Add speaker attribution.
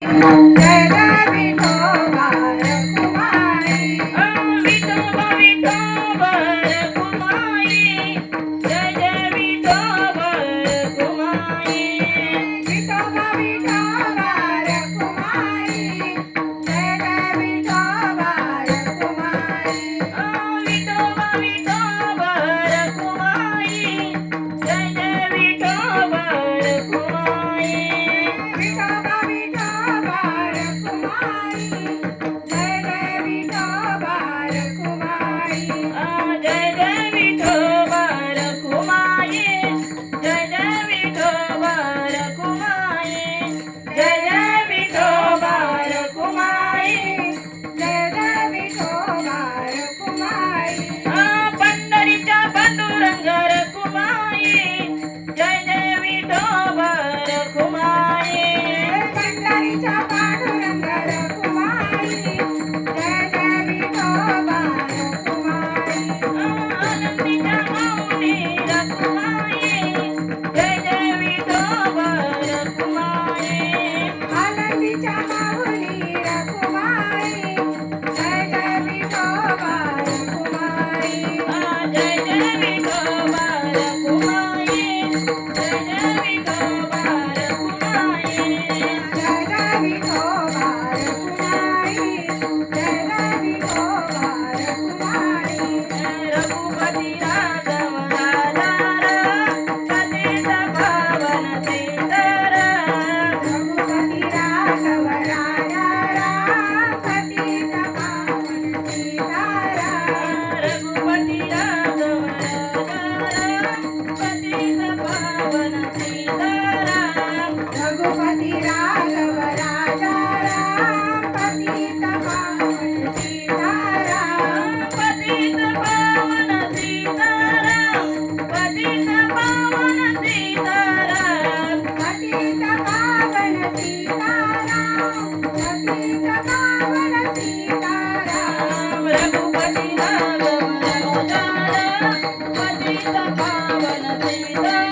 Speaker 1: जय जय विठोबा रखुमाई
Speaker 2: विठोबा विठोबा रखुमाई जय जय विठोबा रखुमाई
Speaker 1: विठोबा विठोबा रखुमाई जय जय विठोबा रखुमाई
Speaker 2: विठोबा विठोबा रखुमाई जय जय विठोबा रखुमाई
Speaker 1: विठोबा विठोबा रखुमाई जय जय विठोबा रखुमाई
Speaker 2: जय जय विठोबा रखुमाई जय जय विठोबा रखुमाई जय जय विठोबा रखुमाई
Speaker 1: जय जय विठोबा रखुमाई
Speaker 2: पंढरीच्या पांडुरंग रखुमाई जय जय विठोबा रखुमाई
Speaker 1: पंढरीच्या पांडुरंग रखुमाई जय जय विठोबा रखुमाई
Speaker 2: आनंदीच्या माऊली रखुमाई जय जय विठोबा रखुमाई
Speaker 1: आनंदीच्या माऊली रखुमाई जय जय विठोबा रखुमाई
Speaker 2: जय जय विठोबा रखुमाई जय जय विठोबा रखुमाई
Speaker 1: जय जय विठोबा रखुमाई जय जय विठोबा रखुमाई
Speaker 2: रघुपती राघव राजा पतित पावन सीताराम
Speaker 1: रघुपती राघव राजा राम पतित पावन सीताराम
Speaker 2: रघुपती राघव राजा पतित पावन सीताराम
Speaker 1: रघुपती राघव राजा राम पतित पावन सीताराम
Speaker 2: पतित पावन सीताराम पतित पावन सीताराम
Speaker 1: पतित पावन सीताराम पतित पावन सीताराम
Speaker 2: रघुपती राघव राजा पतित पावन सीताराम